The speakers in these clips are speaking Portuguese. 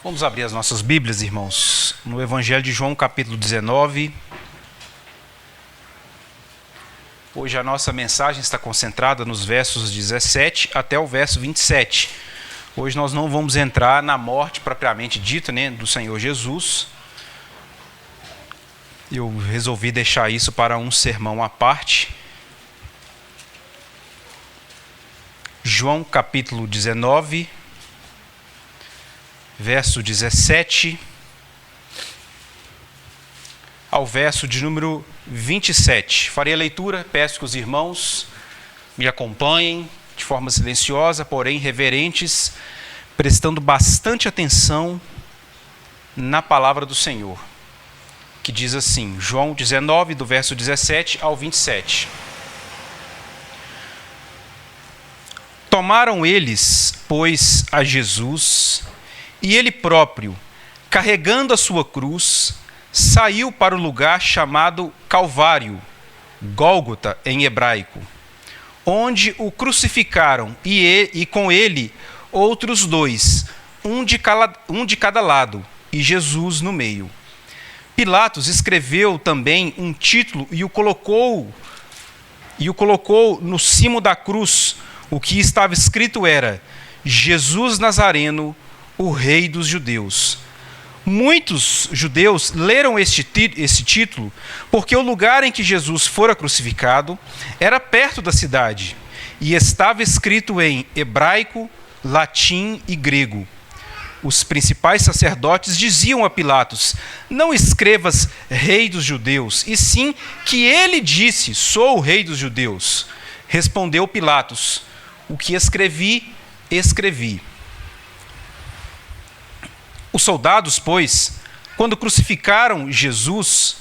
Vamos abrir as nossas Bíblias, irmãos, no Evangelho de João, capítulo 19. Hoje a nossa mensagem está concentrada nos versos 17 até o verso 27. Hoje nós não vamos entrar na morte propriamente dita, do Senhor Jesus. Eu resolvi deixar isso para um sermão à parte. João, capítulo 19, verso 17 ao verso de número 27. Farei a leitura, peço que os irmãos me acompanhem de forma silenciosa, porém reverentes, prestando bastante atenção na palavra do Senhor, que diz assim, João 19, do verso 17 ao 27. Tomaram eles, pois, a Jesus, e ele próprio, carregando a sua cruz, saiu para o lugar chamado Calvário, Gólgota em hebraico, onde o crucificaram, e com ele outros dois, um de cada lado, e Jesus no meio. Pilatos escreveu também um título e o colocou no cimo da cruz. O que estava escrito era: Jesus Nazareno, o Rei dos Judeus. Muitos judeus leram esse título porque o lugar em que Jesus fora crucificado era perto da cidade e estava escrito em hebraico, latim e grego. Os principais sacerdotes diziam a Pilatos: não escrevas Rei dos Judeus, e sim que ele disse: sou o Rei dos Judeus. Respondeu Pilatos: o que escrevi, escrevi. Os soldados, pois, quando crucificaram Jesus,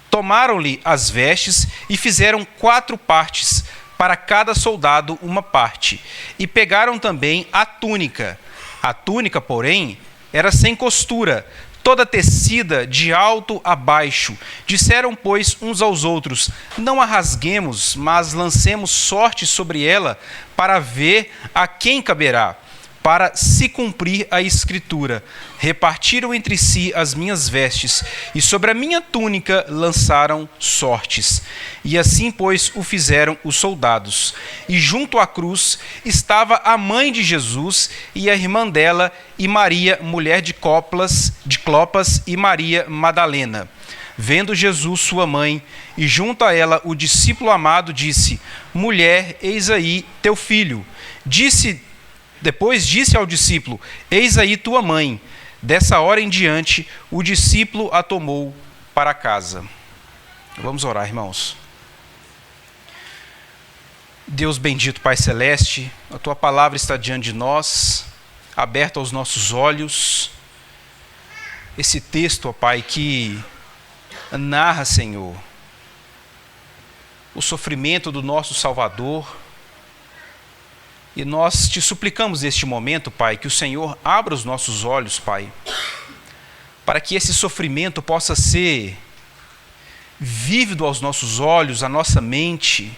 tomaram-lhe as vestes e fizeram 4 partes, para cada soldado uma parte, e pegaram também a túnica. A túnica, porém, era sem costura, toda tecida de alto a baixo. Disseram, pois, uns aos outros: não a rasguemos, mas lancemos sorte sobre ela, para ver a quem caberá. Para se cumprir a escritura, repartiram entre si as minhas vestes, e sobre a minha túnica lançaram sortes. E assim, pois, o fizeram os soldados. E junto à cruz estava a mãe de Jesus e a irmã dela, e Maria, mulher de Clopas, e Maria Madalena. Vendo Jesus sua mãe, e junto a ela o discípulo amado, disse: mulher, eis aí teu filho. Depois disse ao discípulo: eis aí tua mãe. Dessa hora em diante, o discípulo a tomou para casa. Vamos orar, irmãos. Deus bendito, Pai Celeste, a tua palavra está diante de nós, aberta aos nossos olhos. Esse texto, ó Pai, que narra, Senhor, o sofrimento do nosso Salvador. E nós te suplicamos neste momento, Pai, que o Senhor abra os nossos olhos, Pai, para que esse sofrimento possa ser vívido aos nossos olhos, à nossa mente,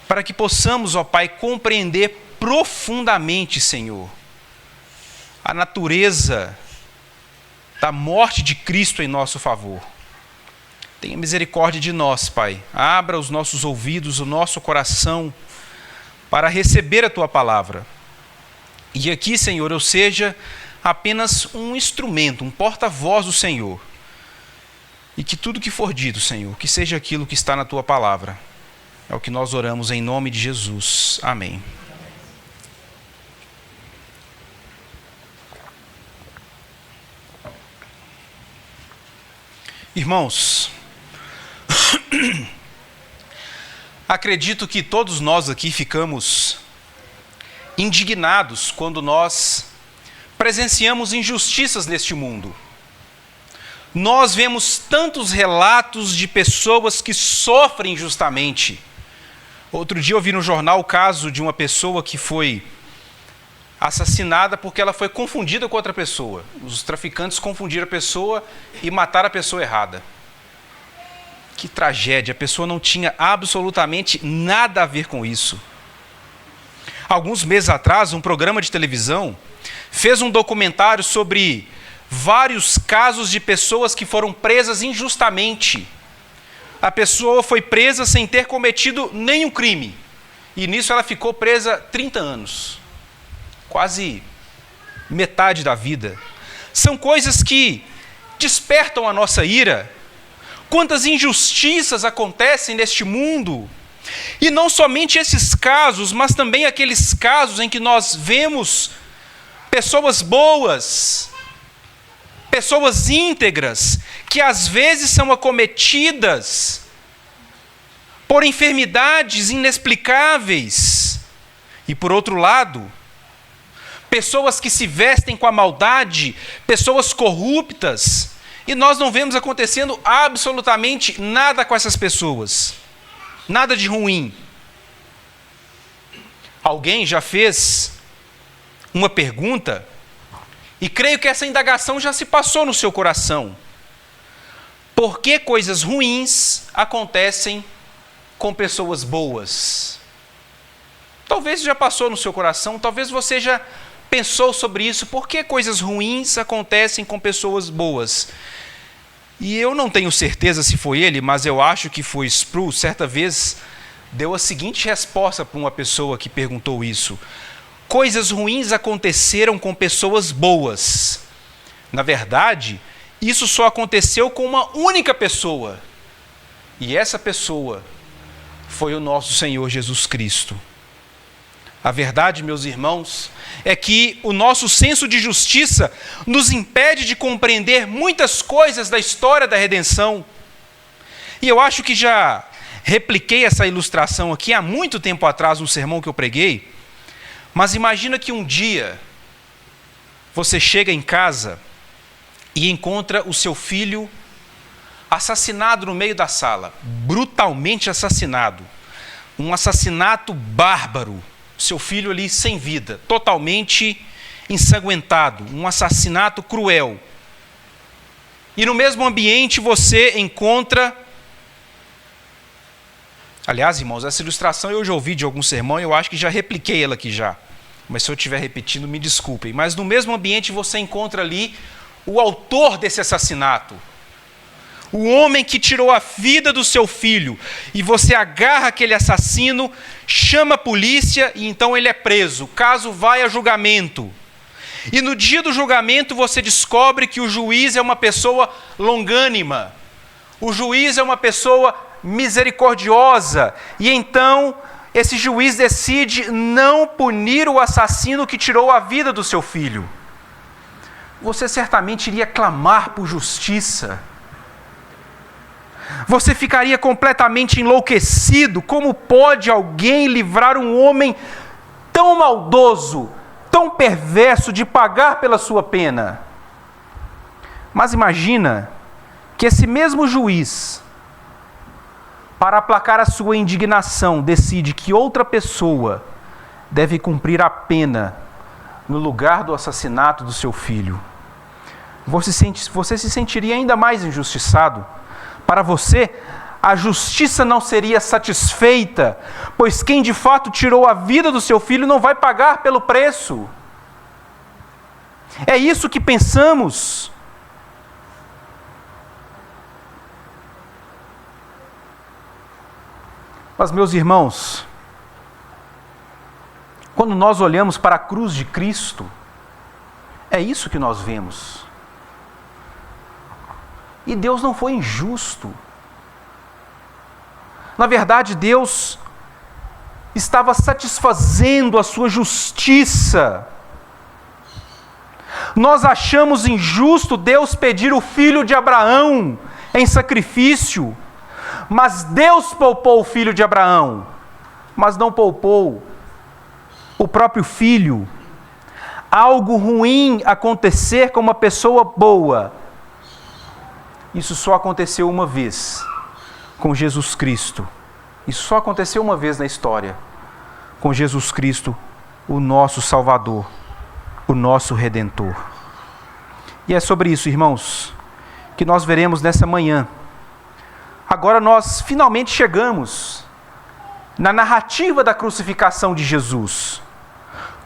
para que possamos, ó Pai, compreender profundamente, Senhor, a natureza da morte de Cristo em nosso favor. Tenha misericórdia de nós, Pai. Abra os nossos ouvidos, o nosso coração, para receber a tua palavra. E aqui, Senhor, eu seja apenas um instrumento, um porta-voz do Senhor. E que tudo que for dito, Senhor, que seja aquilo que está na tua palavra. É o que nós oramos em nome de Jesus. Amém. Irmãos, acredito que todos nós aqui ficamos indignados quando nós presenciamos injustiças neste mundo. Nós vemos tantos relatos de pessoas que sofrem injustamente. Outro dia eu vi no jornal o caso de uma pessoa que foi assassinada porque ela foi confundida com outra pessoa. Os traficantes confundiram a pessoa e mataram a pessoa errada. Que tragédia, a pessoa não tinha absolutamente nada a ver com isso. Alguns meses atrás, um programa de televisão fez um documentário sobre vários casos de pessoas que foram presas injustamente. A pessoa foi presa sem ter cometido nenhum crime. E nisso ela ficou presa 30 anos. Quase metade da vida. São coisas que despertam a nossa ira. Quantas injustiças acontecem neste mundo. E não somente esses casos, mas também aqueles casos em que nós vemos pessoas boas, pessoas íntegras, que às vezes são acometidas por enfermidades inexplicáveis. E por outro lado, pessoas que se vestem com a maldade, pessoas corruptas, e nós não vemos acontecendo absolutamente nada com essas pessoas. Nada de ruim. Alguém já fez uma pergunta, e creio que essa indagação já se passou no seu coração. Por que coisas ruins acontecem com pessoas boas? Talvez já passou no seu coração, talvez você já pensou sobre isso. Por que coisas ruins acontecem com pessoas boas? E eu não tenho certeza se foi ele, mas eu acho que foi Sproul, certa vez, deu a seguinte resposta para uma pessoa que perguntou isso. Coisas ruins aconteceram com pessoas boas. Na verdade, isso só aconteceu com uma única pessoa. E essa pessoa foi o nosso Senhor Jesus Cristo. A verdade, meus irmãos, é que o nosso senso de justiça nos impede de compreender muitas coisas da história da redenção. E eu acho que já repliquei essa ilustração aqui há muito tempo atrás, no sermão que eu preguei. Mas imagina que um dia você chega em casa e encontra o seu filho assassinado no meio da sala, brutalmente assassinado. Um assassinato bárbaro. Seu filho ali sem vida, totalmente ensanguentado, um assassinato cruel. E no mesmo ambiente você encontra... Aliás, irmãos, essa ilustração eu já ouvi de algum sermão e eu acho que já repliquei ela aqui já. Mas se eu estiver repetindo, me desculpem. Mas no mesmo ambiente você encontra ali o autor desse assassinato. O homem que tirou a vida do seu filho. E você agarra aquele assassino, chama a polícia e então ele é preso. O caso vai a julgamento. E no dia do julgamento você descobre que o juiz é uma pessoa longânima. O juiz é uma pessoa misericordiosa. E então esse juiz decide não punir o assassino que tirou a vida do seu filho. Você certamente iria clamar por justiça. Você ficaria completamente enlouquecido. Como pode alguém livrar um homem tão maldoso, tão perverso, de pagar pela sua pena? Mas imagina que esse mesmo juiz, para aplacar a sua indignação, decide que outra pessoa deve cumprir a pena no lugar do assassinato do seu filho. Você se sentiria ainda mais injustiçado. Para você, a justiça não seria satisfeita, pois quem de fato tirou a vida do seu filho não vai pagar pelo preço. É isso que pensamos. Mas, meus irmãos, quando nós olhamos para a cruz de Cristo, é isso que nós vemos. E Deus não foi injusto. Na verdade, Deus estava satisfazendo a sua justiça. Nós achamos injusto Deus pedir o filho de Abraão em sacrifício, mas Deus poupou o filho de Abraão, mas não poupou o próprio filho. Algo ruim acontecer com uma pessoa boa, isso só aconteceu uma vez com Jesus Cristo. Isso só aconteceu uma vez na história, com Jesus Cristo, o nosso Salvador, o nosso Redentor. E é sobre isso, irmãos, que nós veremos nessa manhã. Agora nós finalmente chegamos na narrativa da crucificação de Jesus.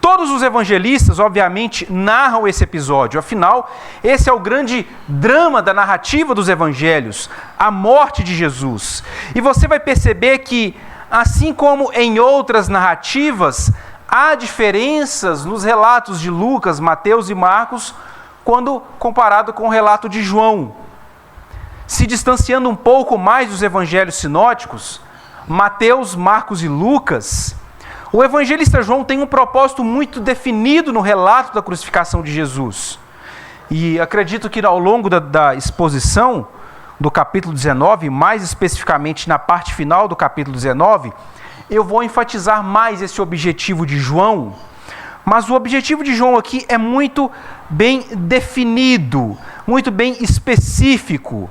Todos os evangelistas, obviamente, narram esse episódio. Afinal, esse é o grande drama da narrativa dos evangelhos, a morte de Jesus. E você vai perceber que, assim como em outras narrativas, há diferenças nos relatos de Lucas, Mateus e Marcos, quando comparado com o relato de João. Se distanciando um pouco mais dos evangelhos sinóticos, Mateus, Marcos e Lucas, o evangelista João tem um propósito muito definido no relato da crucificação de Jesus. E acredito que ao longo da exposição do capítulo 19, mais especificamente na parte final do capítulo 19, eu vou enfatizar mais esse objetivo de João. Mas o objetivo de João aqui é muito bem definido, muito bem específico.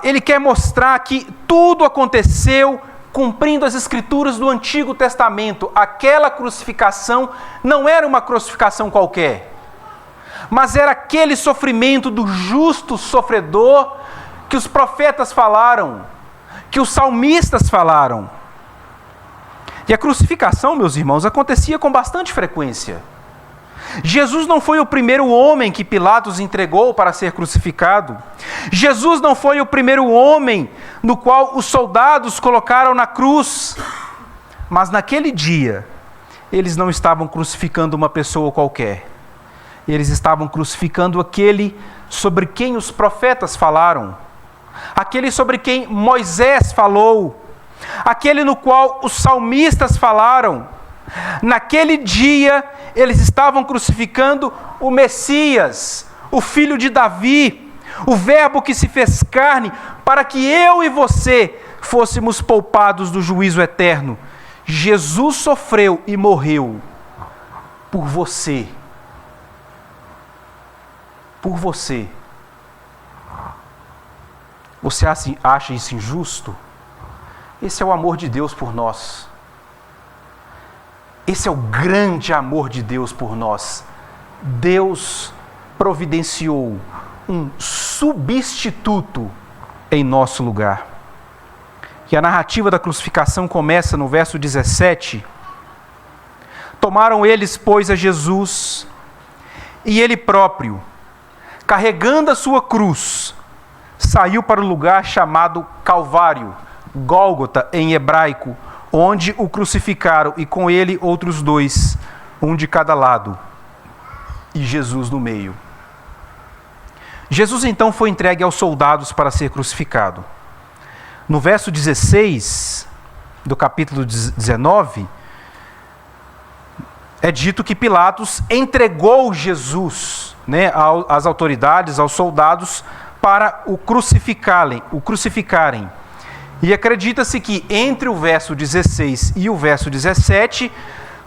Ele quer mostrar que tudo aconteceu cumprindo as escrituras do Antigo Testamento. Aquela crucificação não era uma crucificação qualquer, mas era aquele sofrimento do justo sofredor que os profetas falaram, que os salmistas falaram. E a crucificação, meus irmãos, acontecia com bastante frequência. Jesus não foi o primeiro homem que Pilatos entregou para ser crucificado. Jesus não foi o primeiro homem no qual os soldados colocaram na cruz. Mas naquele dia, eles não estavam crucificando uma pessoa qualquer. Eles estavam crucificando aquele sobre quem os profetas falaram, aquele sobre quem Moisés falou, aquele no qual os salmistas falaram. Naquele dia, eles estavam crucificando o Messias, o filho de Davi, o verbo que se fez carne, para que eu e você fôssemos poupados do juízo eterno. Jesus sofreu e morreu por você. Por você. Você acha isso injusto? Esse é o amor de Deus por nós. Esse é o grande amor de Deus por nós. Deus providenciou um substituto em nosso lugar. E a narrativa da crucificação começa no verso 17. Tomaram eles, pois, a Jesus, e ele próprio, carregando a sua cruz, saiu para o lugar chamado Calvário, Gólgota em hebraico, onde o crucificaram, e com ele outros dois, um de cada lado, e Jesus no meio. Jesus então foi entregue aos soldados para ser crucificado. No verso 16 do capítulo 19, é dito que Pilatos entregou Jesus, às autoridades, aos soldados, para o crucificarem. E acredita-se que entre o verso 16 e o verso 17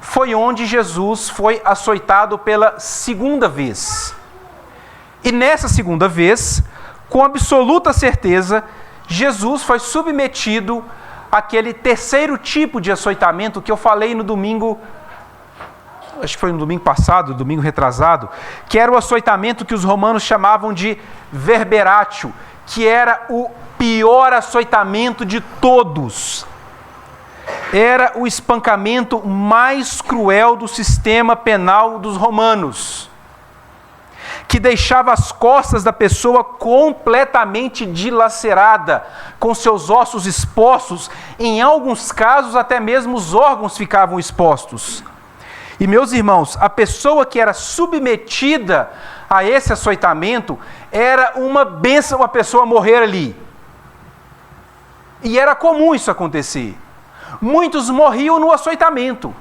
foi onde Jesus foi açoitado pela segunda vez. E nessa segunda vez, com absoluta certeza, Jesus foi submetido àquele terceiro tipo de açoitamento que eu falei no domingo, acho que foi no domingo passado, domingo retrasado, que era o açoitamento que os romanos chamavam de verberatio, que era o pior açoitamento de todos. Era o espancamento mais cruel do sistema penal dos romanos, que deixava as costas da pessoa completamente dilacerada, com seus ossos expostos, em alguns casos até mesmo os órgãos ficavam expostos. E meus irmãos, a pessoa que era submetida a esse açoitamento, era uma bênção a pessoa morrer ali. E era comum isso acontecer. Muitos morriam no açoitamento,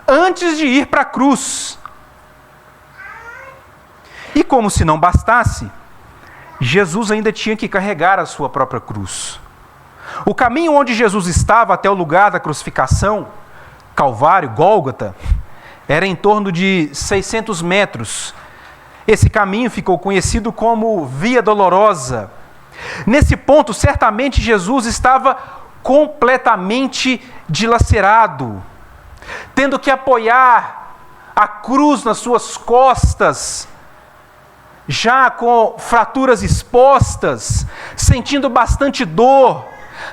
antes de ir para a cruz. E como se não bastasse, Jesus ainda tinha que carregar a sua própria cruz. O caminho onde Jesus estava até o lugar da crucificação, Calvário, Gólgota, era em torno de 600 metros. Esse caminho ficou conhecido como Via Dolorosa. Nesse ponto, certamente Jesus estava completamente dilacerado, tendo que apoiar a cruz nas suas costas, já com fraturas expostas, sentindo bastante dor,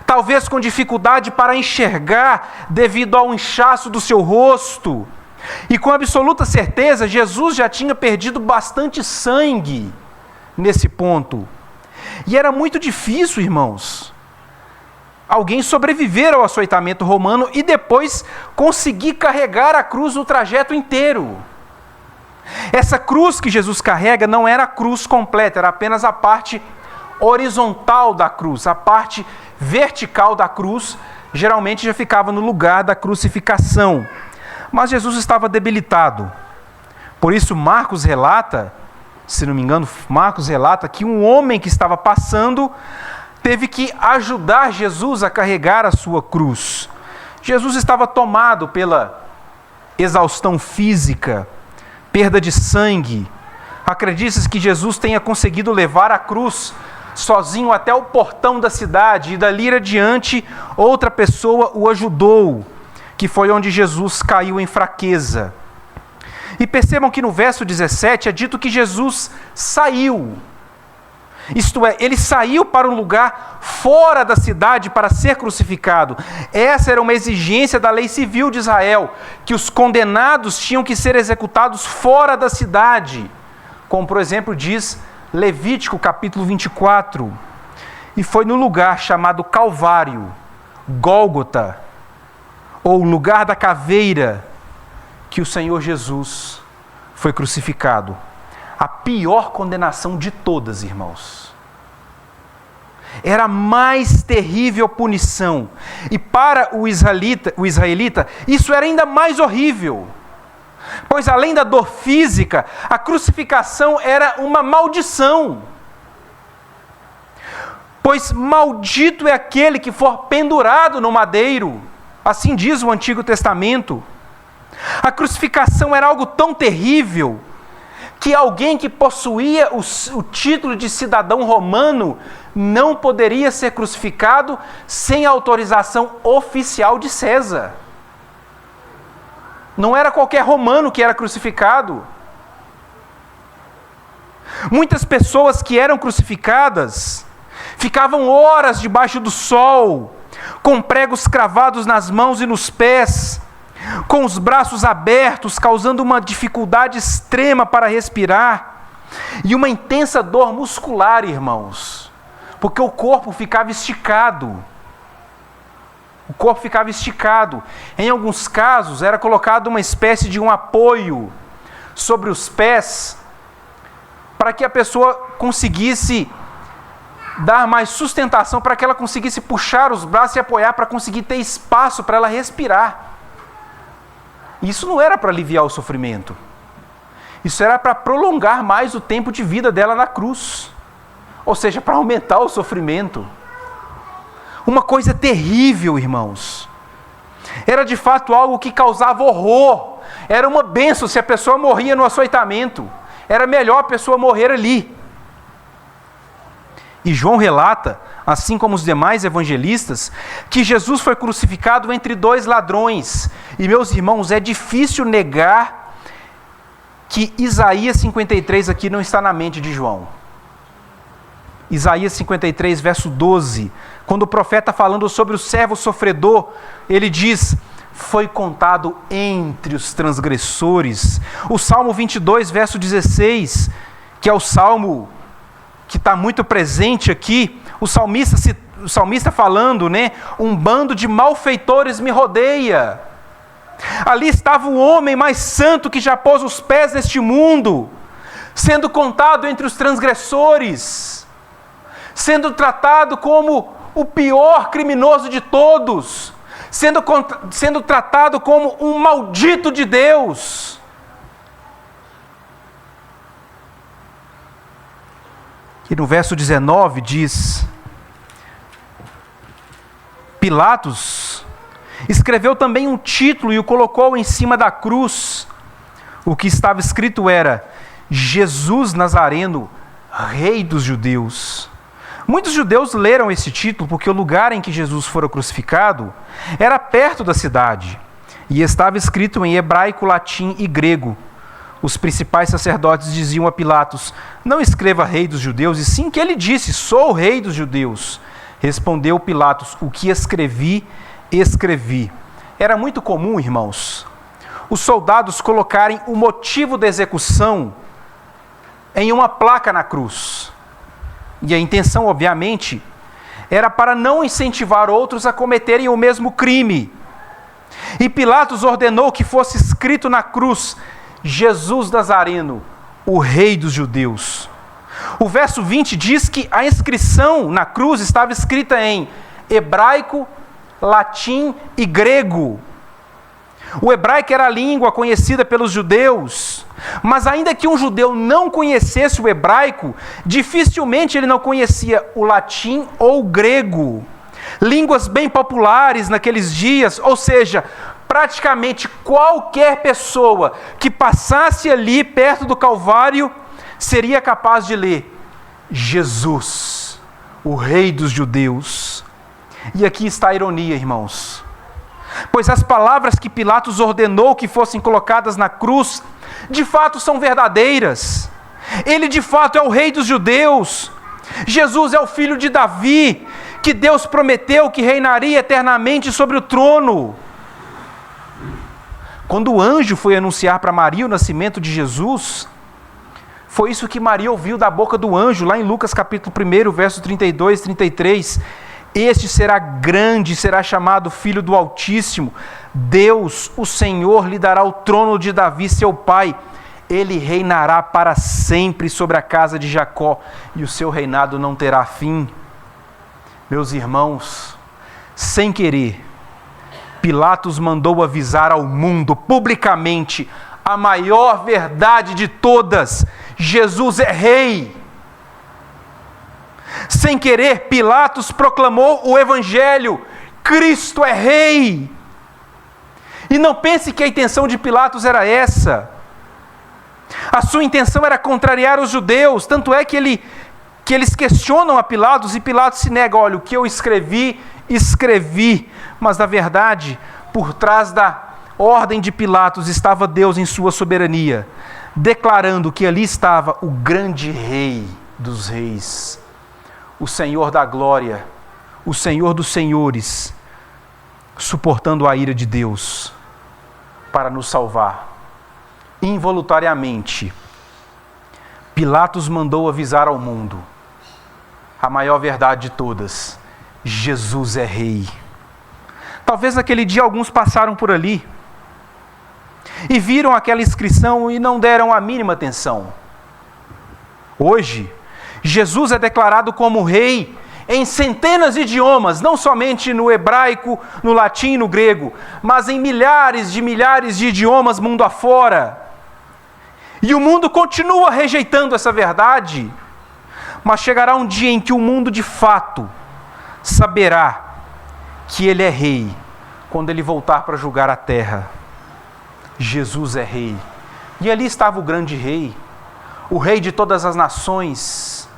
talvez com dificuldade para enxergar devido ao inchaço do seu rosto. E com absoluta certeza, Jesus já tinha perdido bastante sangue nesse ponto. E era muito difícil, irmãos, alguém sobreviver ao açoitamento romano e depois conseguir carregar a cruz no trajeto inteiro. Essa cruz que Jesus carrega não era a cruz completa, era apenas a parte horizontal da cruz. A parte vertical da cruz geralmente já ficava no lugar da crucificação. Mas Jesus estava debilitado. Por isso Marcos relata, se não me engano, Marcos relata que um homem que estava passando teve que ajudar Jesus a carregar a sua cruz. Jesus estava tomado pela exaustão física, perda de sangue. Acredita-se que Jesus tenha conseguido levar a cruz sozinho até o portão da cidade e dali adiante outra pessoa o ajudou, que foi onde Jesus caiu em fraqueza. E percebam que no verso 17 é dito que Jesus saiu. Isto é, ele saiu para um lugar fora da cidade para ser crucificado. Essa era uma exigência da lei civil de Israel, que os condenados tinham que ser executados fora da cidade, como por exemplo diz Levítico capítulo 24. E foi no lugar chamado Calvário, Gólgota, ou lugar da caveira, que o Senhor Jesus foi crucificado. A pior condenação de todas, irmãos. Era a mais terrível punição. E para o israelita, isso era ainda mais horrível. Pois além da dor física, a crucificação era uma maldição. Pois maldito é aquele que for pendurado no madeiro. Assim diz o Antigo Testamento. A crucificação era algo tão terrível que alguém que possuía o título de cidadão romano não poderia ser crucificado sem autorização oficial de César. Não era qualquer romano que era crucificado. Muitas pessoas que eram crucificadas ficavam horas debaixo do sol, com pregos cravados nas mãos e nos pés, com os braços abertos, causando uma dificuldade extrema para respirar, e uma intensa dor muscular, irmãos, porque o corpo ficava esticado. O corpo ficava esticado. Em alguns casos, era colocado uma espécie de um apoio sobre os pés, para que a pessoa conseguisse dar mais sustentação, para que ela conseguisse puxar os braços e apoiar, para conseguir ter espaço para ela respirar. Isso não era para aliviar o sofrimento. Isso era para prolongar mais o tempo de vida dela na cruz. Ou seja, para aumentar o sofrimento. Uma coisa terrível, irmãos. Era de fato algo que causava horror. Era uma bênção se a pessoa morria no açoitamento. Era melhor a pessoa morrer ali. E João relata, assim como os demais evangelistas, que Jesus foi crucificado entre dois ladrões. E, meus irmãos, é difícil negar que Isaías 53 aqui não está na mente de João. Isaías 53, verso 12, quando o profeta falando sobre o servo sofredor, ele diz: foi contado entre os transgressores. O Salmo 22, verso 16, que é o salmo que está muito presente aqui, o salmista falando, né? Um bando de malfeitores me rodeia. Ali estava o homem mais santo que já pôs os pés neste mundo, sendo contado entre os transgressores, sendo tratado como o pior criminoso de todos, sendo tratado como um maldito de Deus. E no verso 19 diz: Pilatos escreveu também um título e o colocou em cima da cruz. O que estava escrito era: Jesus Nazareno, Rei dos Judeus. Muitos judeus leram esse título porque o lugar em que Jesus fora crucificado era perto da cidade e estava escrito em hebraico, latim e grego. Os principais sacerdotes diziam a Pilatos: não escreva Rei dos Judeus, e sim que ele disse: sou o Rei dos Judeus. Respondeu Pilatos: o que escrevi, escrevi. Era muito comum, irmãos, os soldados colocarem o motivo da execução em uma placa na cruz. E a intenção, obviamente, era para não incentivar outros a cometerem o mesmo crime. E Pilatos ordenou que fosse escrito na cruz: Jesus Nazareno, o Rei dos Judeus. O verso 20 diz que a inscrição na cruz estava escrita em hebraico, latim e grego. O hebraico era a língua conhecida pelos judeus, mas ainda que um judeu não conhecesse o hebraico, dificilmente ele não conhecia o latim ou o grego, línguas bem populares naqueles dias, ou seja, praticamente qualquer pessoa que passasse ali perto do Calvário seria capaz de ler Jesus, o Rei dos Judeus. E aqui está a ironia, irmãos. Pois as palavras que Pilatos ordenou que fossem colocadas na cruz, de fato são verdadeiras. Ele de fato é o Rei dos Judeus. Jesus é o filho de Davi, que Deus prometeu que reinaria eternamente sobre o trono. Quando o anjo foi anunciar para Maria o nascimento de Jesus, foi isso que Maria ouviu da boca do anjo, lá em Lucas capítulo 1, verso 32 e 33. Este será grande, será chamado Filho do Altíssimo. Deus, o Senhor, lhe dará o trono de Davi, seu pai. Ele reinará para sempre sobre a casa de Jacó, e o seu reinado não terá fim. Meus irmãos, sem querer, Pilatos mandou avisar ao mundo publicamente a maior verdade de todas: Jesus é rei. Sem querer, Pilatos proclamou o evangelho: Cristo é rei. E não pense que a intenção de Pilatos era essa. A sua intenção era contrariar os judeus, tanto é que eles questionam a Pilatos e Pilatos se nega: olha, o que eu escrevi, escrevi. Mas na verdade, por trás da ordem de Pilatos estava Deus em sua soberania, declarando que ali estava o grande Rei dos reis, o Senhor da glória, o Senhor dos senhores, suportando a ira de Deus para nos salvar. Involuntariamente, Pilatos mandou avisar ao mundo a maior verdade de todas: Jesus é rei. Talvez naquele dia alguns passaram por ali e viram aquela inscrição e não deram a mínima atenção. Hoje, Jesus é declarado como rei em centenas de idiomas, não somente no hebraico, no latim e no grego, mas em milhares de idiomas mundo afora. E o mundo continua rejeitando essa verdade, mas chegará um dia em que o mundo de fato saberá que ele é rei, quando ele voltar para julgar a terra. Jesus é rei. E ali estava o grande rei, o rei de todas as nações,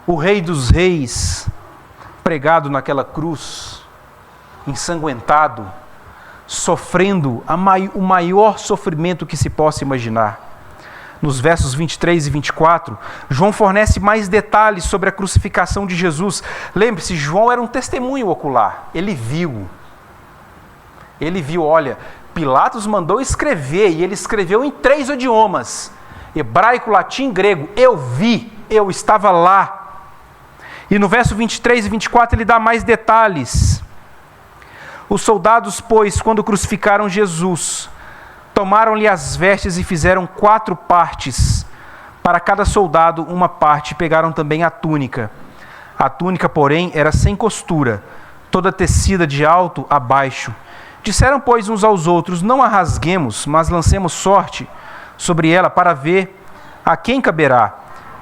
o Rei dos reis, pregado naquela cruz, ensanguentado, sofrendo o maior sofrimento que se possa imaginar. Nos versos 23 e 24, João fornece mais detalhes sobre a crucificação de Jesus. Lembre-se, João era um testemunho ocular. Ele viu, olha, Pilatos mandou escrever, e ele escreveu em 3 idiomas: hebraico, latim e grego. Eu vi, eu estava lá. E no verso 23 e 24 ele dá mais detalhes. Os soldados, pois, quando crucificaram Jesus, tomaram-lhe as vestes e fizeram 4 partes. Para cada soldado uma parte, pegaram também a túnica. A túnica, porém, era sem costura, toda tecida de alto a baixo. Disseram, pois, uns aos outros: não a rasguemos, mas lancemos sorte sobre ela para ver a quem caberá,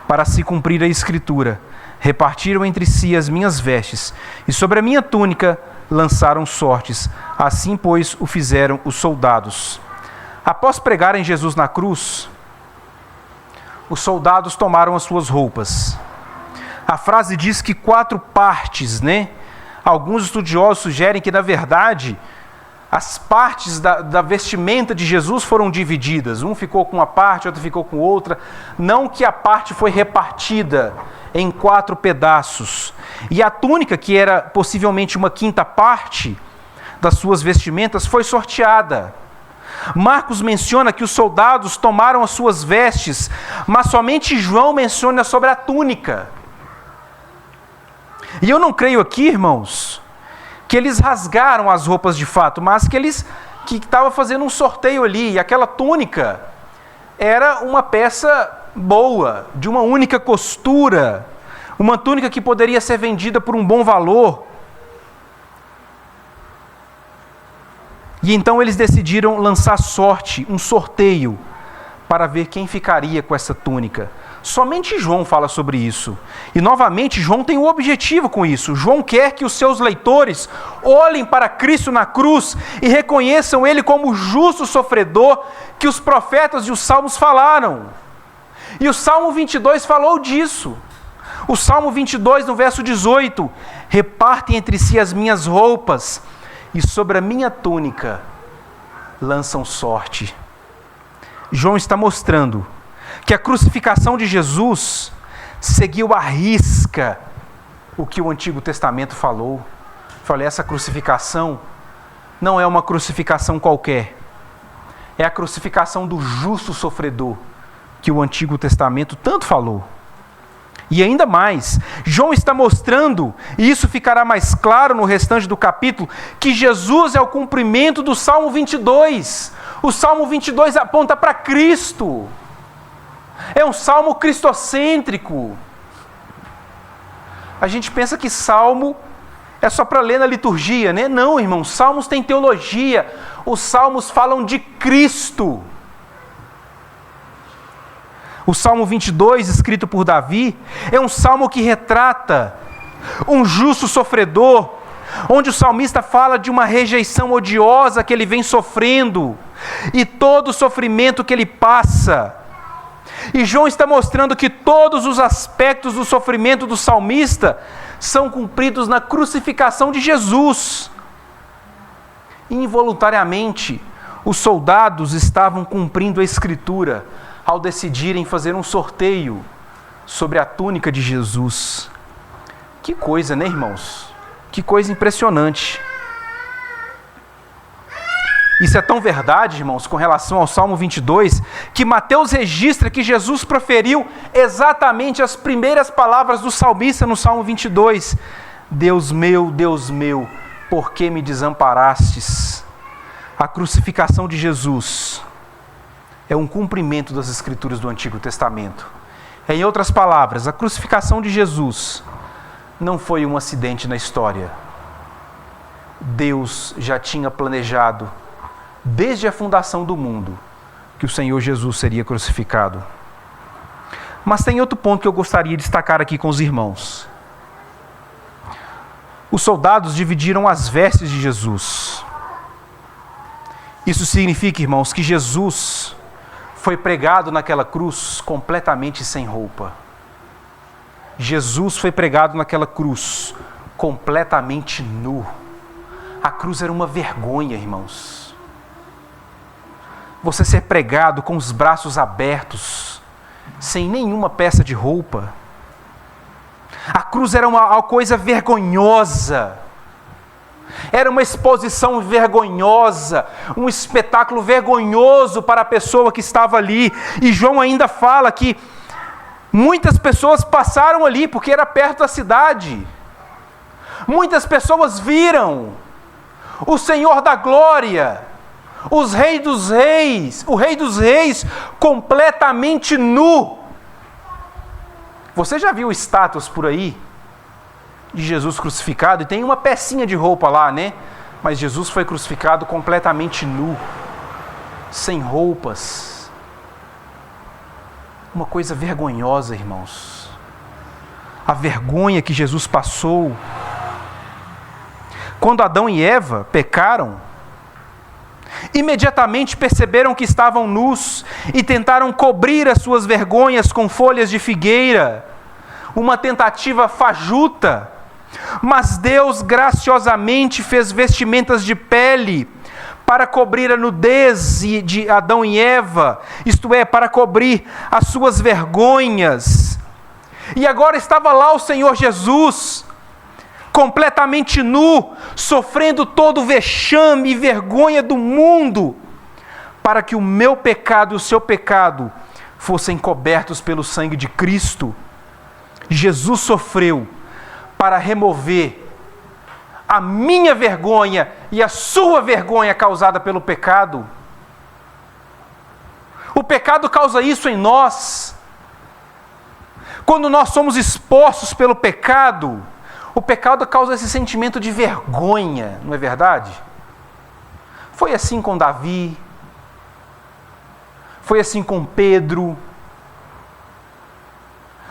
para se cumprir a Escritura. Repartiram entre si as minhas vestes, e sobre a minha túnica lançaram sortes. Assim, pois, o fizeram os soldados. Após pregarem Jesus na cruz, os soldados tomaram as suas roupas. A frase diz que 4 partes, né? Alguns estudiosos sugerem que, na verdade, as partes da vestimenta de Jesus foram divididas. Um ficou com uma parte, outro ficou com outra. Não que a parte foi repartida em 4 pedaços. E a túnica, que era possivelmente uma quinta parte das suas vestimentas, foi sorteada. Marcos menciona que os soldados tomaram as suas vestes, mas somente João menciona sobre a túnica. E eu não creio aqui, irmãos, que eles rasgaram as roupas de fato, mas que estavam fazendo um sorteio ali, e aquela túnica era uma peça boa, de uma única costura, uma túnica que poderia ser vendida por um bom valor. E então eles decidiram lançar sorte, um sorteio, para ver quem ficaria com essa túnica. Somente João fala sobre isso. E novamente, João tem um objetivo com isso. João quer que os seus leitores olhem para Cristo na cruz e reconheçam Ele como o justo sofredor que os profetas e os salmos falaram. E o Salmo 22 falou disso. O Salmo 22, no verso 18, repartem entre si as minhas roupas e sobre a minha túnica lançam sorte. João está mostrando que a crucificação de Jesus seguiu à risca o que o Antigo Testamento falou. Falei, essa crucificação não é uma crucificação qualquer. É a crucificação do justo sofredor que o Antigo Testamento tanto falou. E ainda mais, João está mostrando, e isso ficará mais claro no restante do capítulo, que Jesus é o cumprimento do Salmo 22. O Salmo 22 aponta para Cristo. É um salmo cristocêntrico. A gente pensa que salmo é só para ler na liturgia, né? Não, irmão, salmos têm teologia. Os salmos falam de Cristo. O Salmo 22, escrito por Davi, é um salmo que retrata um justo sofredor, onde o salmista fala de uma rejeição odiosa que ele vem sofrendo e todo o sofrimento que ele passa. E João está mostrando que todos os aspectos do sofrimento do salmista são cumpridos na crucificação de Jesus. Involuntariamente, os soldados estavam cumprindo a Escritura ao decidirem fazer um sorteio sobre a túnica de Jesus. Que coisa, né, irmãos? Que coisa impressionante. Isso é tão verdade, irmãos, com relação ao Salmo 22, que Mateus registra que Jesus proferiu exatamente as primeiras palavras do salmista no Salmo 22. Deus meu, por que me desamparastes? A crucificação de Jesus é um cumprimento das Escrituras do Antigo Testamento. Em outras palavras, a crucificação de Jesus não foi um acidente na história. Deus já tinha planejado, desde a fundação do mundo, que o Senhor Jesus seria crucificado. Mas tem outro ponto que eu gostaria de destacar aqui com os irmãos. Os soldados dividiram as vestes de Jesus. Isso significa, irmãos, que Jesus foi pregado naquela cruz completamente sem roupa. Jesus foi pregado naquela cruz completamente nu. A cruz era uma vergonha, irmãos. Você ser pregado com os braços abertos, sem nenhuma peça de roupa. A cruz era uma coisa vergonhosa. Era uma exposição vergonhosa, um espetáculo vergonhoso para a pessoa que estava ali. E João ainda fala que muitas pessoas passaram ali, porque era perto da cidade. Muitas pessoas viram o Senhor da glória, o Rei dos Reis, completamente nu. Você já viu estátuas por aí de Jesus crucificado? E tem uma pecinha de roupa lá, né? Mas Jesus foi crucificado completamente nu, sem roupas. Uma coisa vergonhosa, irmãos. A vergonha que Jesus passou. Quando Adão e Eva pecaram, imediatamente perceberam que estavam nus e tentaram cobrir as suas vergonhas com folhas de figueira. Uma tentativa fajuta. Mas Deus graciosamente fez vestimentas de pele para cobrir a nudez de Adão e Eva, isto é, para cobrir as suas vergonhas. E agora estava lá o Senhor Jesus, completamente nu, sofrendo todo o vexame e vergonha do mundo, para que o meu pecado e o seu pecado fossem cobertos pelo sangue de Cristo. Jesus sofreu para remover a minha vergonha e a sua vergonha causada pelo pecado. O pecado causa isso em nós. Quando nós somos expostos pelo pecado, o pecado causa esse sentimento de vergonha, não é verdade? Foi assim com Davi, foi assim com Pedro.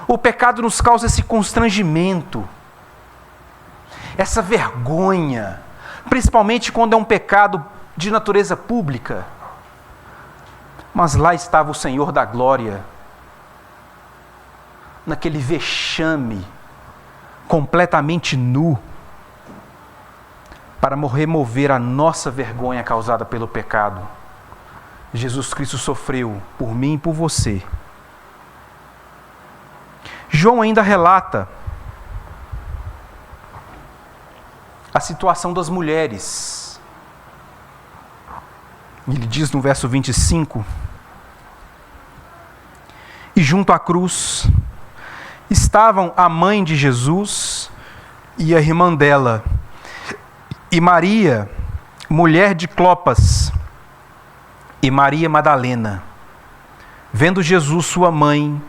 O pecado nos causa esse constrangimento, essa vergonha, principalmente quando é um pecado de natureza pública. Mas lá estava o Senhor da glória, naquele vexame, completamente nu, para remover a nossa vergonha causada pelo pecado. Jesus Cristo sofreu por mim e por você. João ainda relata a situação das mulheres. Ele diz no verso 25: e junto à cruz estavam a mãe de Jesus e a irmã dela, e Maria, mulher de Clopas, e Maria Madalena. Vendo Jesus sua mãe,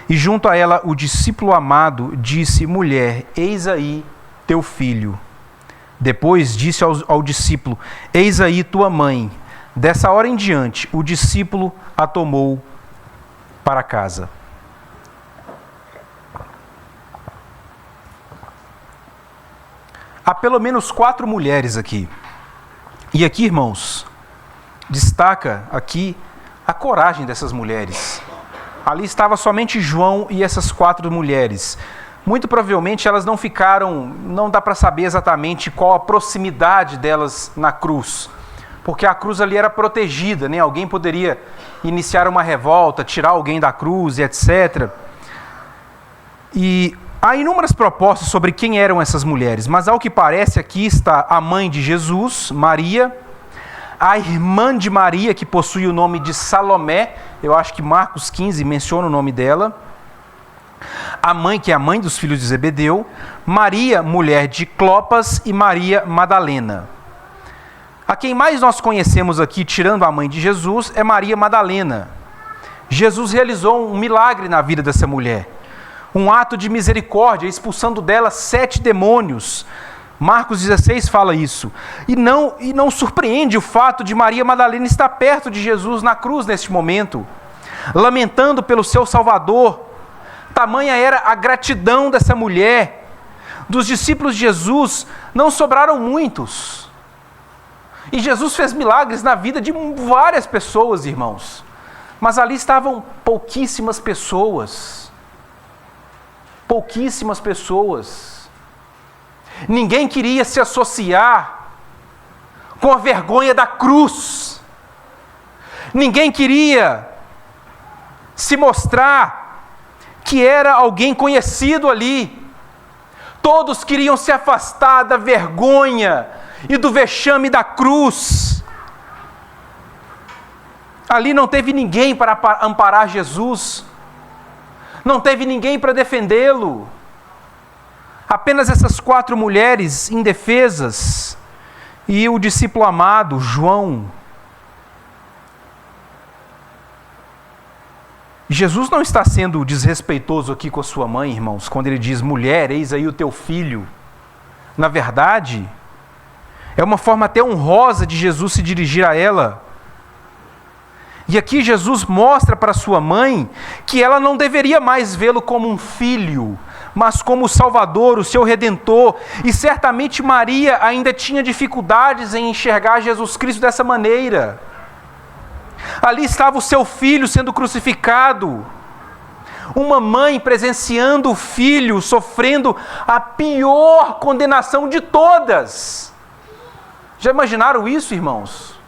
e junto a ela o discípulo amado, disse: mulher, eis aí teu filho. Depois disse ao discípulo: eis aí tua mãe. Dessa hora em diante, o discípulo a tomou para casa. Há pelo menos 4 mulheres aqui. E aqui, irmãos, destaca aqui a coragem dessas mulheres. Ali estava somente João e essas 4 mulheres. Muito provavelmente elas não ficaram, não dá para saber exatamente qual a proximidade delas na cruz, porque a cruz ali era protegida, né? Alguém poderia iniciar uma revolta, tirar alguém da cruz e etc. E há inúmeras propostas sobre quem eram essas mulheres, mas ao que parece aqui está a mãe de Jesus, Maria, a irmã de Maria, que possui o nome de Salomé, eu acho que Marcos 15 menciona o nome dela, a mãe, que é a mãe dos filhos de Zebedeu, Maria, mulher de Clopas, e Maria Madalena. A quem mais nós conhecemos aqui, tirando a mãe de Jesus, é Maria Madalena. Jesus realizou um milagre na vida dessa mulher, um ato de misericórdia, expulsando dela 7 demônios. Marcos 16 fala isso. E não surpreende o fato de Maria Madalena estar perto de Jesus na cruz neste momento, lamentando pelo seu Salvador. Tamanha era a gratidão dessa mulher. Dos discípulos de Jesus não sobraram muitos. E Jesus fez milagres na vida de várias pessoas, irmãos. Mas ali estavam pouquíssimas pessoas. Pouquíssimas pessoas. Ninguém queria se associar com a vergonha da cruz. Ninguém queria se mostrar que era alguém conhecido ali. Todos queriam se afastar da vergonha e do vexame da cruz. Ali não teve ninguém para amparar Jesus. Não teve ninguém para defendê-lo. Apenas essas 4 mulheres indefesas e o discípulo amado, João. Jesus não está sendo desrespeitoso aqui com a sua mãe, irmãos, quando ele diz: mulher, eis aí o teu filho. Na verdade, é uma forma até honrosa de Jesus se dirigir a ela. E aqui Jesus mostra para sua mãe que ela não deveria mais vê-lo como um filho, mas como o Salvador, o seu Redentor. E certamente Maria ainda tinha dificuldades em enxergar Jesus Cristo dessa maneira. Ali estava o seu filho sendo crucificado. Uma mãe presenciando o filho sofrendo a pior condenação de todas. Já imaginaram isso, irmãos?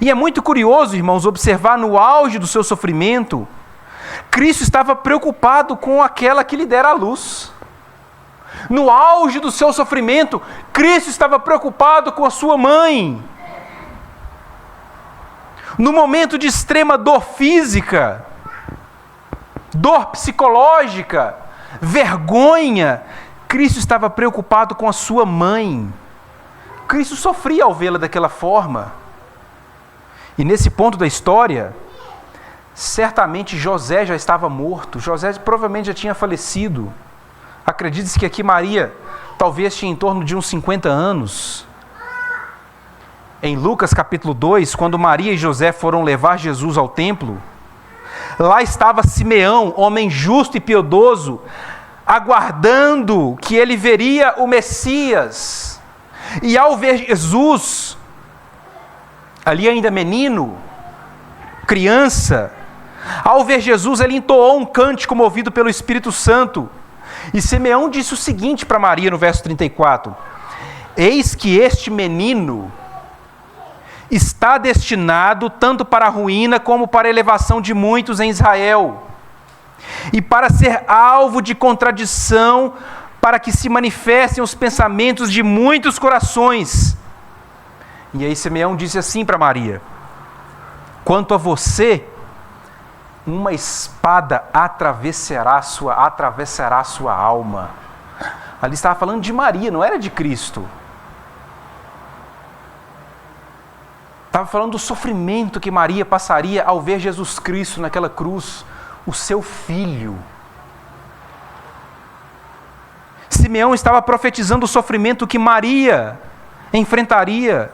E é muito curioso, irmãos, observar no auge do seu sofrimento, Cristo estava preocupado com aquela que lhe dera a luz. No auge do seu sofrimento, Cristo estava preocupado com a sua mãe. No momento de extrema dor física, dor psicológica, vergonha, Cristo estava preocupado com a sua mãe. Cristo sofria ao vê-la daquela forma. E nesse ponto da história, certamente José já estava morto, José provavelmente já tinha falecido. Acredite-se que aqui Maria talvez tinha em torno de uns 50 anos. Em Lucas capítulo 2, quando Maria e José foram levar Jesus ao templo, lá estava Simeão, homem justo e piedoso, aguardando que ele veria o Messias. E ao ver Jesus, ali ainda menino, criança, ao ver Jesus, ele entoou um cântico movido pelo Espírito Santo. E Simeão disse o seguinte para Maria no verso 34: eis que este menino está destinado tanto para a ruína como para a elevação de muitos em Israel, e para ser alvo de contradição, para que se manifestem os pensamentos de muitos corações. E aí Simeão disse assim para Maria: quanto a você, uma espada atravessará a sua alma. Ali estava falando de Maria, não era de Cristo. Estava falando do sofrimento que Maria passaria ao ver Jesus Cristo naquela cruz, o seu filho. Simeão estava profetizando o sofrimento que Maria enfrentaria.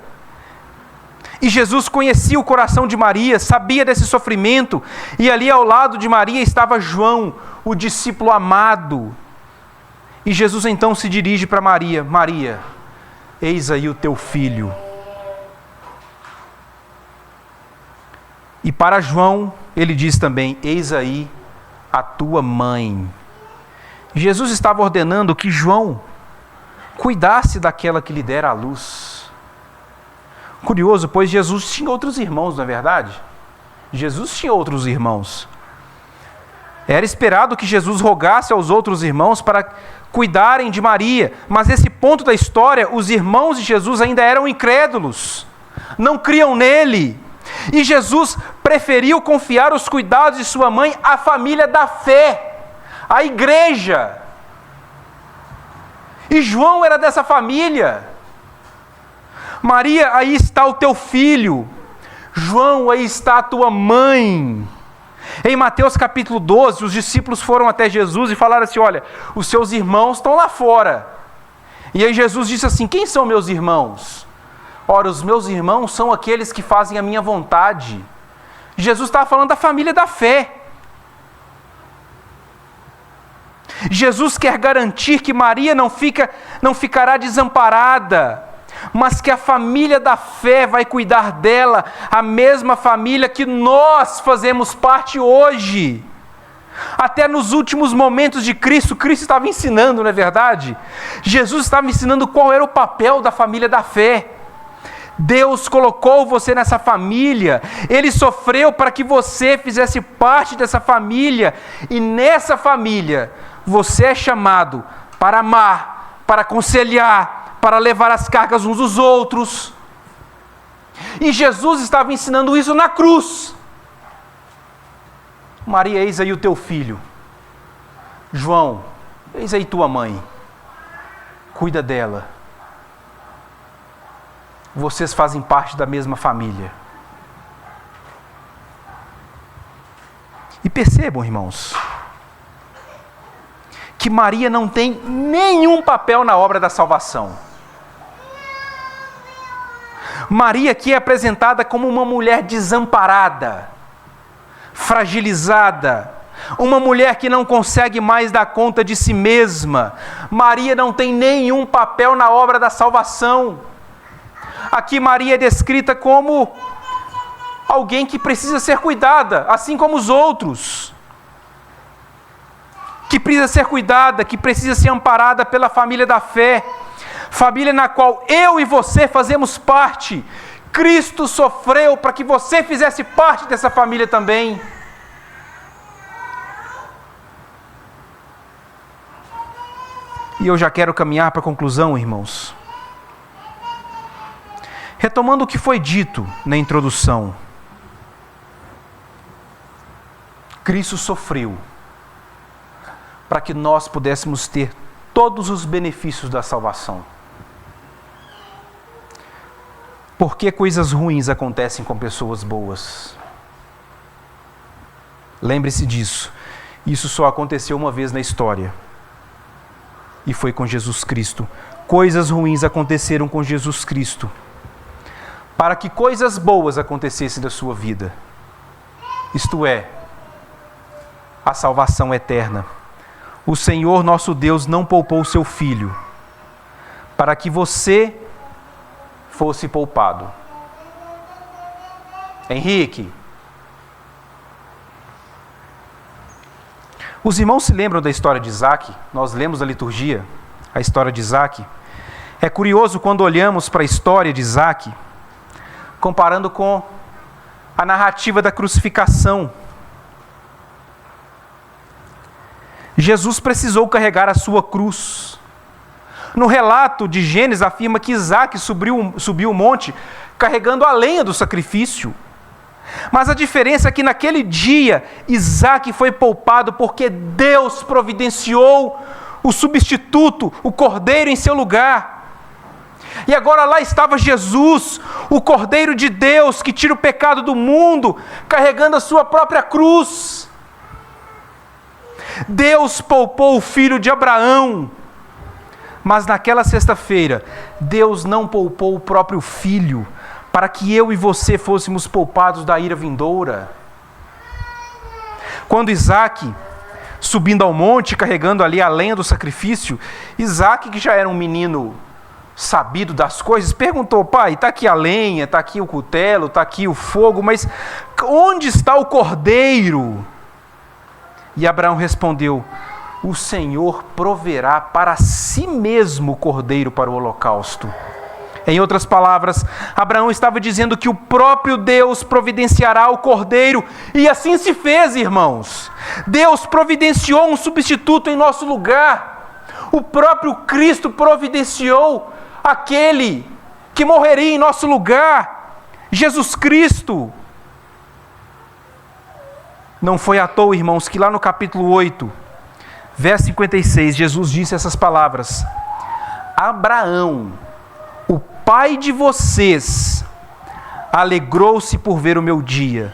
E Jesus conhecia o coração de Maria, sabia desse sofrimento, e ali ao lado de Maria estava João, o discípulo amado. E Jesus então se dirige para Maria: Maria, eis aí o teu filho. E para João, ele diz também: eis aí a tua mãe. Jesus estava ordenando que João cuidasse daquela que lhe dera a luz. Curioso, pois Jesus tinha outros irmãos, não é verdade? Jesus tinha outros irmãos. Era esperado que Jesus rogasse aos outros irmãos para cuidarem de Maria, mas nesse ponto da história, os irmãos de Jesus ainda eram incrédulos, não criam nele. E Jesus preferiu confiar os cuidados de sua mãe à família da fé, à igreja. E João era dessa família. Maria, aí está o teu filho. João, aí está a tua mãe. Em Mateus capítulo 12, os discípulos foram até Jesus e falaram assim: olha, os seus irmãos estão lá fora. E aí Jesus disse assim: quem são meus irmãos? Ora, os meus irmãos são aqueles que fazem a minha vontade. Jesus estava falando da família da fé. Jesus quer garantir que Maria não ficará desamparada, mas que a família da fé vai cuidar dela, a mesma família que nós fazemos parte hoje. Até nos últimos momentos de Cristo, Cristo estava ensinando, não é verdade? Jesus estava ensinando qual era o papel da família da fé. Deus colocou você nessa família, Ele sofreu para que você fizesse parte dessa família, e nessa família você é chamado para amar, para aconselhar, para levar as cargas uns dos outros. E Jesus estava ensinando isso na cruz. Maria, eis aí o teu filho. João, eis aí tua mãe. Cuida dela. Vocês fazem parte da mesma família. E percebam, irmãos, que Maria não tem nenhum papel na obra da salvação. Maria aqui é apresentada como uma mulher desamparada, fragilizada, uma mulher que não consegue mais dar conta de si mesma. Maria não tem nenhum papel na obra da salvação. Aqui Maria é descrita como alguém que precisa ser cuidada, assim como os outros. Que precisa ser cuidada, que precisa ser amparada pela família da fé. Família na qual eu e você fazemos parte. Cristo sofreu para que você fizesse parte dessa família também. E eu já quero caminhar para a conclusão, irmãos. Retomando o que foi dito na introdução. Cristo sofreu para que nós pudéssemos ter todos os benefícios da salvação. Por que coisas ruins acontecem com pessoas boas? Lembre-se disso. Isso só aconteceu uma vez na história. E foi com Jesus Cristo. Coisas ruins aconteceram com Jesus Cristo, para que coisas boas acontecessem da sua vida. Isto é, a salvação eterna. O Senhor nosso Deus não poupou o seu Filho, para que você fosse poupado. Henrique, os irmãos se lembram da história de Isaac? Nós lemos a liturgia, a história de Isaac. É curioso quando olhamos para a história de Isaac, comparando com a narrativa da crucificação. Jesus precisou carregar a sua cruz. No relato de Gênesis afirma que Isaac subiu o monte carregando a lenha do sacrifício. Mas a diferença é que naquele dia Isaac foi poupado porque Deus providenciou o substituto, o cordeiro em seu lugar. E agora lá estava Jesus, o Cordeiro de Deus que tira o pecado do mundo, carregando a sua própria cruz. Deus poupou o filho de Abraão, mas naquela sexta-feira, Deus não poupou o próprio filho, para que eu e você fôssemos poupados da ira vindoura. Quando Isaac, subindo ao monte, carregando ali a lenha do sacrifício, Isaac, que já era um menino sabido das coisas, perguntou: pai, está aqui a lenha, está aqui o cutelo, está aqui o fogo, mas onde está o cordeiro? E Abraão respondeu: o Senhor proverá para si mesmo o cordeiro para o holocausto. Em outras palavras, Abraão estava dizendo que o próprio Deus providenciará o cordeiro, e assim se fez, irmãos. Deus providenciou um substituto em nosso lugar. O próprio Cristo providenciou aquele que morreria em nosso lugar, Jesus Cristo. Não foi à toa, irmãos, que lá no capítulo 8, verso 56, Jesus disse essas palavras: Abraão, o pai de vocês, alegrou-se por ver o meu dia,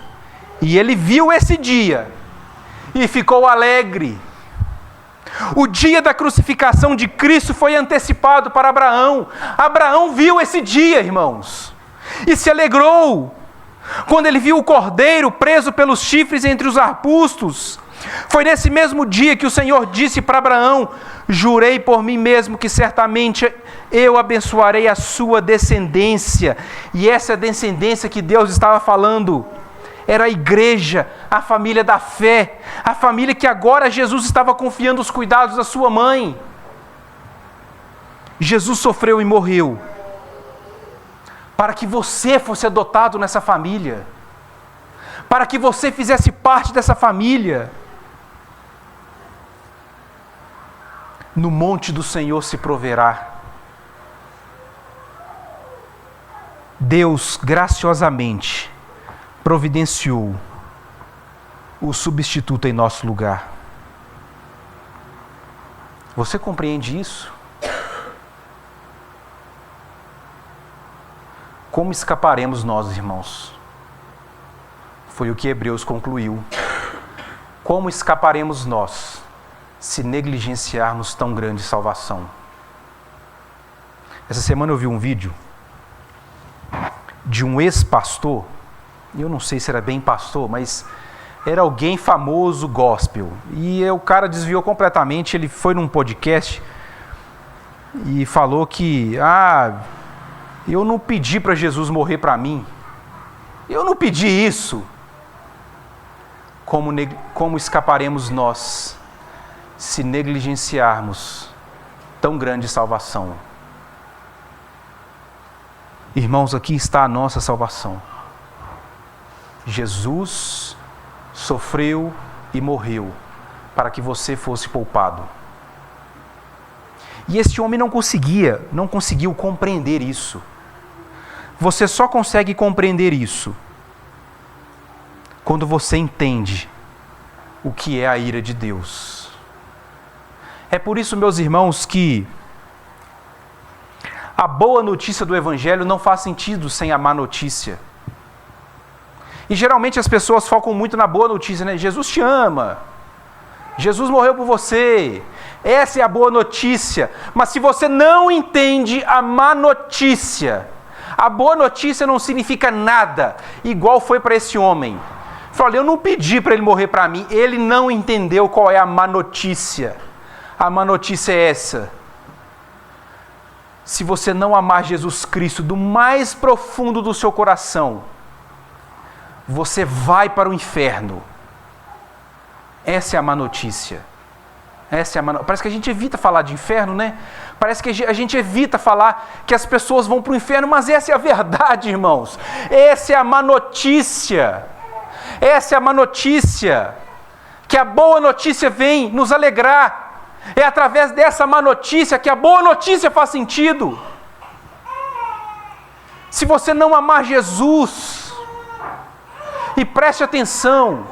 e ele viu esse dia e ficou alegre. O dia da crucificação de Cristo foi antecipado para Abraão. Abraão viu esse dia, irmãos, e se alegrou quando ele viu o cordeiro preso pelos chifres entre os arbustos. Foi nesse mesmo dia que o Senhor disse para Abraão: jurei por mim mesmo que certamente eu abençoarei a sua descendência. E essa descendência que Deus estava falando era a igreja, a família da fé, a família que agora Jesus estava confiando os cuidados da sua mãe. Jesus sofreu e morreu para que você fosse adotado nessa família, para que você fizesse parte dessa família. No monte do Senhor se proverá. Deus graciosamente providenciou o substituto em nosso lugar. Você compreende isso? Como escaparemos nós, irmãos? Foi o que Hebreus concluiu. Como escaparemos nós se negligenciarmos tão grande salvação? Essa semana eu vi um vídeo de um ex-pastor, eu não sei se era bem pastor, mas era alguém famoso gospel, e o cara desviou completamente. Ele foi num podcast e falou que eu não pedi para Jesus morrer para mim, eu não pedi isso. Como escaparemos nós se negligenciarmos tão grande salvação? Irmãos, aqui está a nossa salvação. Jesus sofreu e morreu para que você fosse poupado. E este homem não conseguiu compreender isso. Você só consegue compreender isso quando você entende o que é a ira de Deus. É por isso, meus irmãos, que a boa notícia do Evangelho não faz sentido sem a má notícia. E geralmente as pessoas focam muito na boa notícia, né? Jesus te ama. Jesus morreu por você. Essa é a boa notícia. Mas se você não entende a má notícia, a boa notícia não significa nada, igual foi para esse homem. Falei, eu não pedi para ele morrer para mim. Ele não entendeu qual é a má notícia. A má notícia é essa. Se você não amar Jesus Cristo do mais profundo do seu coração, você vai para o inferno. Essa é a má notícia. Parece que a gente evita falar de inferno, né? Parece que a gente evita falar que as pessoas vão para o inferno, mas essa é a verdade, irmãos. Essa é a má notícia. Essa é a má notícia. Que a boa notícia vem nos alegrar. É através dessa má notícia que a boa notícia faz sentido. Se você não amar Jesus, e preste atenção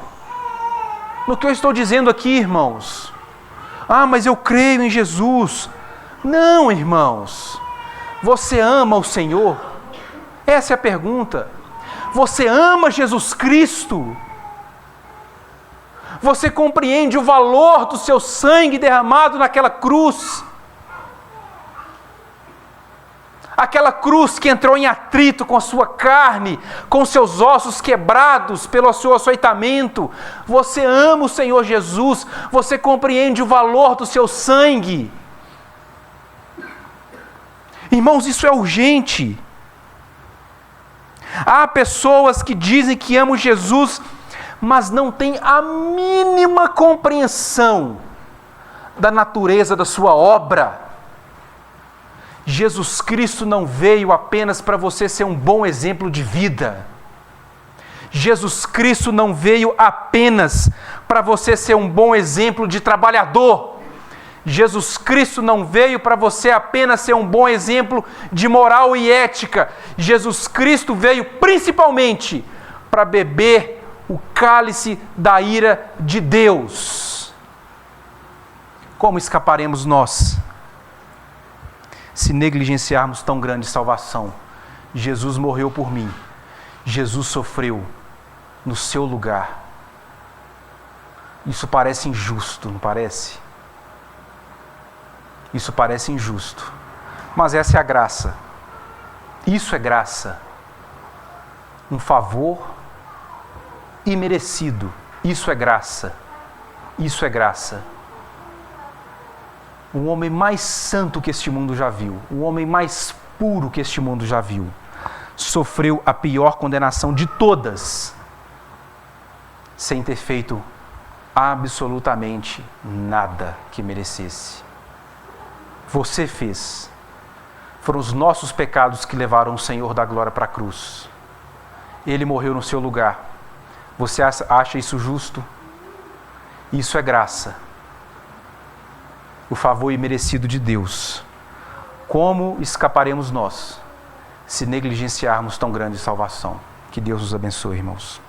no que eu estou dizendo aqui, irmãos. Ah, mas eu creio em Jesus. Não, irmãos. Você ama o Senhor? Essa é a pergunta. Você ama Jesus Cristo? Você compreende o valor do seu sangue derramado naquela cruz? Aquela cruz que entrou em atrito com a sua carne, com seus ossos quebrados pelo seu açoitamento. Você ama o Senhor Jesus, você compreende o valor do seu sangue. Irmãos, isso é urgente. Há pessoas que dizem que amam Jesus, mas não têm a mínima compreensão da natureza da sua obra. Jesus Cristo não veio apenas para você ser um bom exemplo de vida. Jesus Cristo não veio apenas para você ser um bom exemplo de trabalhador. Jesus Cristo não veio para você apenas ser um bom exemplo de moral e ética. Jesus Cristo veio principalmente para beber o cálice da ira de Deus. Como escaparemos nós se negligenciarmos tão grande salvação? Jesus morreu por mim. Jesus sofreu no seu lugar. Isso parece injusto, não parece? Isso parece injusto. Mas essa é a graça. Isso é graça. Um favor imerecido. Isso é graça. Isso é graça. O homem mais santo que este mundo já viu, o homem mais puro que este mundo já viu, sofreu a pior condenação de todas, sem ter feito absolutamente nada que merecesse. Você fez. Foram os nossos pecados que levaram o Senhor da glória para a cruz. Ele morreu no seu lugar. Você acha isso justo? Isso é graça. O favor imerecido de Deus. Como escaparemos nós se negligenciarmos tão grande salvação? Que Deus nos abençoe, irmãos.